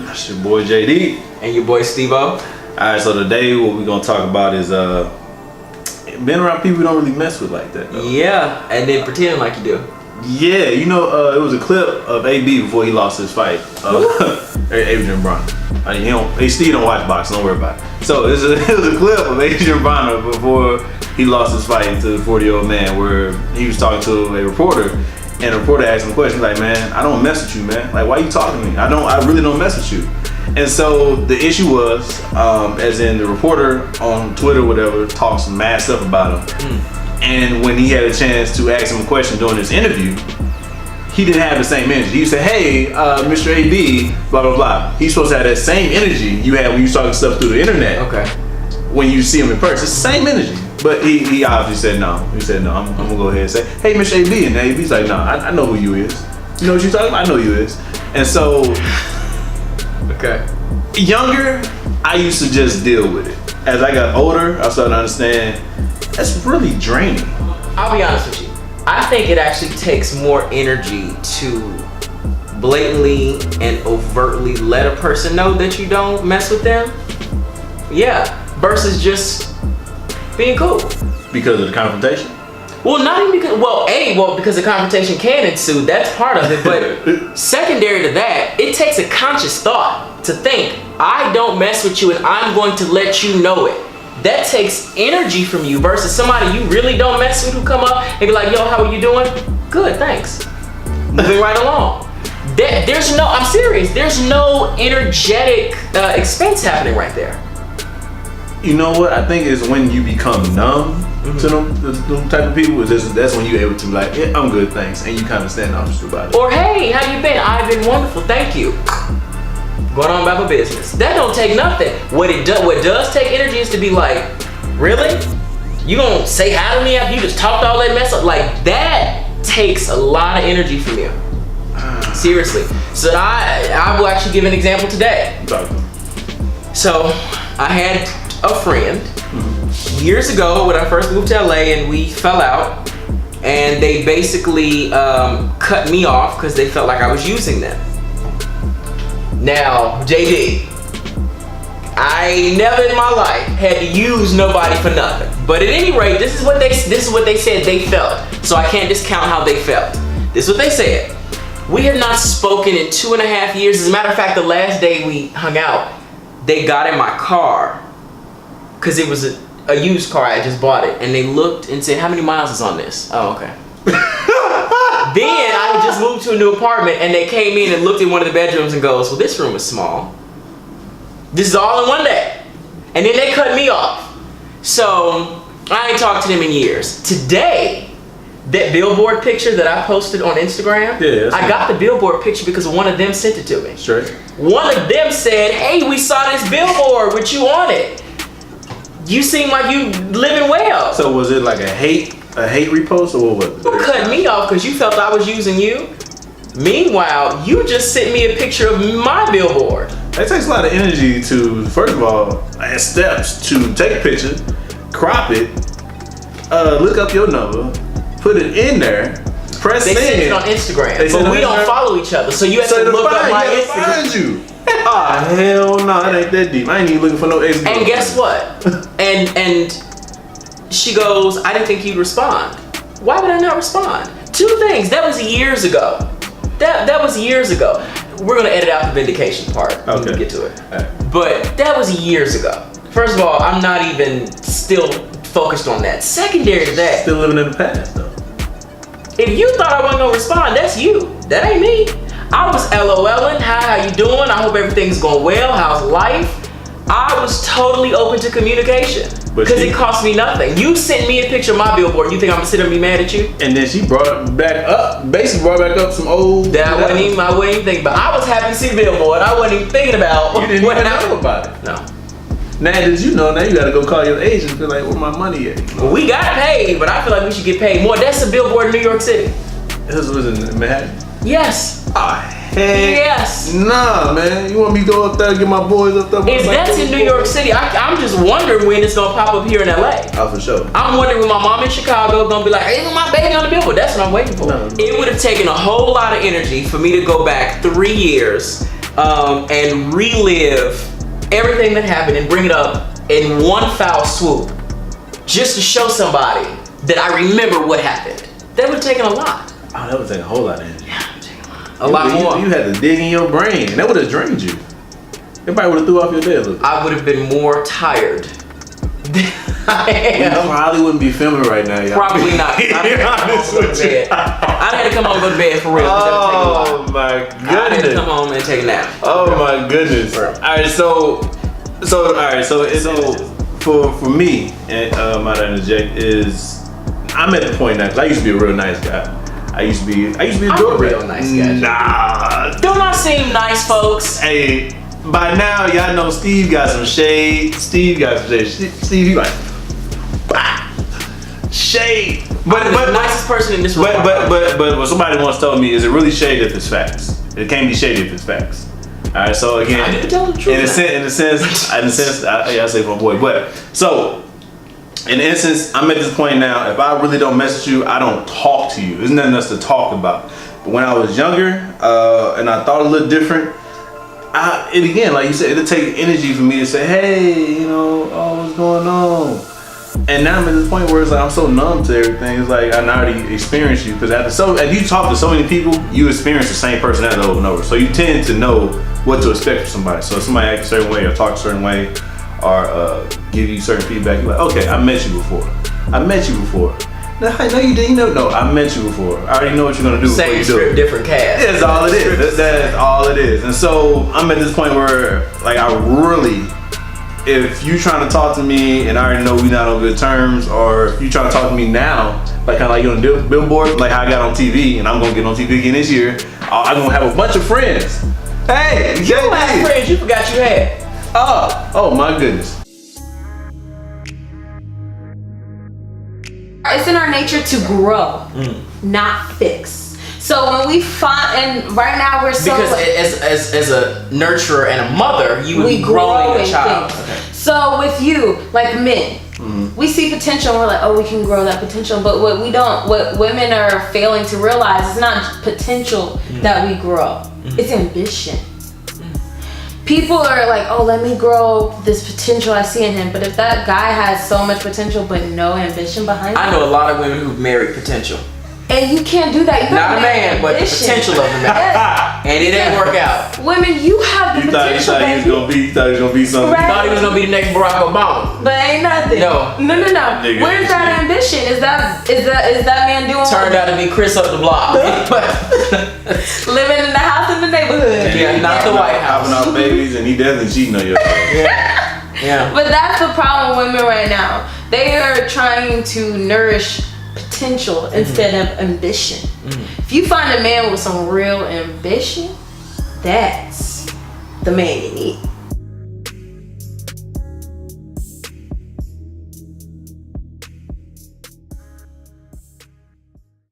It's your boy JD. And your boy Steve-O. Alright, so today what we're gonna talk about is being around people you don't really mess with like that, though. Yeah, and then pretending like you do. Yeah, you know, it was a clip of AB before he lost his fight. Adrian Broner. He still don't watch boxing, don't worry about it. So it was a clip of Adrian Broner before he lost his fight to the 40-year-old man, where he was talking to a reporter, and the reporter asked him a question, like, man, I don't mess with you, man. Like, why you talking to me? I really don't mess with you. And so the issue was, as in the reporter on Twitter or whatever talked some mad stuff about him. And when he had a chance to ask him a question during this interview, he didn't have the same energy. He said, hey, Mr. AB, blah, blah, blah. He's supposed to have that same energy you had when you talking stuff through the internet. Okay. When you see him in person, it's the same energy. But he obviously said no. He said, no, I'm gonna go ahead and say, hey, Mr. AB. And AB's like, no, I know who you is. You know what you're talking about? I know you is. And so, okay. Younger, I used to just deal with it. As I got older, I started to understand that's really draining. I'll be honest with you. I think it actually takes more energy to blatantly and overtly let a person know that you don't mess with them. Yeah, versus just being cool. Because of the confrontation? Well, not even because, because the confrontation can ensue, that's part of it, but secondary to that, it takes a conscious thought to think, I don't mess with you and I'm going to let you know it. That takes energy from you versus somebody you really don't mess with who come up and be like, yo, how are you doing? Good, thanks. Moving right along. I'm serious, there's no energetic expense happening right there. You know what? I think it's when you become numb to them type of people. That's when you're able to be like, yeah, I'm good, thanks, and you kind of stand off about it. Or hey, how you been? I've been wonderful, thank you. Going on about my business. That don't take nothing. What does take energy is to be like, really? You gonna say hi to me after you just talked all that mess up? Like that takes a lot of energy from you. Seriously. So I will actually give an example today. So I had a friend years ago when I first moved to LA, and we fell out, and they basically cut me off because they felt like I was using them. Now, JD, I never in my life had to use nobody for nothing. But at any rate, this is what they said they felt. So I can't discount how they felt. This is what they said. We have not spoken in 2.5 years. As a matter of fact, the last day we hung out, they got in my car because it was a used car. I just bought it, and they looked and said, how many miles is on this? Oh, okay. Then I had just moved to a new apartment, and they came in and looked in one of the bedrooms and goes, well, this room is small. This is all in one day. And then they cut me off. So I ain't talked to them in years. Today, that billboard picture that I posted on Instagram, I got the billboard picture because one of them sent it to me. Straight. One of them said, hey, we saw this billboard with you on it. You seem like you living well. So was it like a hate repost, or what was it? You cut me off because you felt I was using you. Meanwhile, you just sent me a picture of my billboard. It takes a lot of energy to, first of all, steps to take a picture, crop it, look up your number, put it in there, press send. They send it on Instagram, but we don't follow each other, so you have to look up my Instagram. Find you. Ah, hell no, it ain't that deep. I ain't even looking for no ex. And guess what? and she goes, I didn't think you'd respond. Why would I not respond? Two things. That was years ago. That was years ago. We're gonna edit out the vindication part when we get to it. Right. But that was years ago. First of all, I'm not even still focused on that. Secondary to that, still living in the past though. if you thought I wasn't gonna respond, that's you. That ain't me. I was LOLing. Hi, how you doing? I hope everything's going well. How's life? I was totally open to communication because it cost me nothing. You sent me a picture of my billboard. You think I'm gonna sit there and be mad at you? And then she basically brought back up some old. I wouldn't even think about. I was happy to see the billboard. I wasn't even thinking about. You didn't even know about it. No. Now that you know, now you gotta go call your agent and be like, where my money at? Well, we got paid, but I feel like we should get paid more. That's a billboard in New York City. This was in Manhattan? Yes. Oh, Yes. Nah, man. You want me to go up there and get my boys up there? If that's in New York City, I'm just wondering when it's gonna pop up here in LA. Oh, for sure. I'm wondering when my mom in Chicago gonna be like, hey, my baby on the billboard. That's what I'm waiting for. No. It would have taken a whole lot of energy for me to go back 3 years and relive everything that happened and bring it up in one foul swoop, just to show somebody that I remember what happened. That would have taken a lot. Oh, that would take a whole lot of energy. Yeah, a lot more. You had to dig in your brain, and that would have drained you. Everybody would have threw off your day a little. I would have been more tired than I am. We probably wouldn't be filming right now, y'all. Probably not. I'd had to come home and go to bed for real. Oh my goodness. I had to come home and take a nap. Oh my goodness. All right, so for me, and might I interject, is I'm at the point now, because I used to be a real nice guy. I used to be a I'm a real nice guy. Nah. Don't I seem nice, folks? Hey, by now y'all know Steve got some shade. Steve, he like, bah, shade. But the nicest person in this room. But what somebody once told me is it really shade if it's facts. It can't be shady if it's facts. All right, so again, I didn't tell the truth. in a sense, I say for my boy, but so. In the instance, I'm at this point now, if I really don't message you, I don't talk to you. There's nothing else to talk about. But when I was younger, and I thought a little different, and again, like you said, it'll take energy for me to say, hey, you know, oh, what's going on? And now I'm at this point where it's like, I'm so numb to everything. It's like, I already experienced you. Because as you talk to so many people, you experience the same person over and over. So you tend to know what to expect from somebody. So if somebody acts a certain way or talk a certain way, or give you certain feedback, you're like, okay, I met you before. No, you didn't. No, I met you before. I already know what you're gonna do. Same script, different cast. That's all it is. That's all it is. And so I'm at this point where, like, I really, if you trying to talk to me and I already know we not on good terms, or if you trying to talk to me now, like kind of like you on the billboard, like how I got on TV, and I'm gonna get on TV again this year, I'm gonna have a bunch of friends. Hey, you have friends you forgot you had. Oh my goodness. It's in our nature to grow, not fix. So when we find, and right now we're so because as a nurturer and a mother, you would be growing a child. Okay. So with you, like men, we see potential and we're like, oh, we can grow that potential. But what women are failing to realize is not potential that we grow. It's ambition. People are like, oh, let me grow this potential I see in him. But if that guy has so much potential but no ambition behind I know a lot of women who've married potential. And you can't do that. You not a man, but the potential of the man. Yes. And it didn't work out. Women, you have the potential, You thought he was gonna be something. Right. You thought he was gonna be the next Barack Obama. But ain't nothing. No. Nigga, where's that ambition? Is that man doing? Turned out to be Chris up the block. Living in the house in the neighborhood. Yeah, not the White House. Having our babies, and he definitely cheating on you. Yeah. But that's the problem with women right now. They are trying to nourish potential instead of ambition. If you find a man with some real ambition, that's the man you need.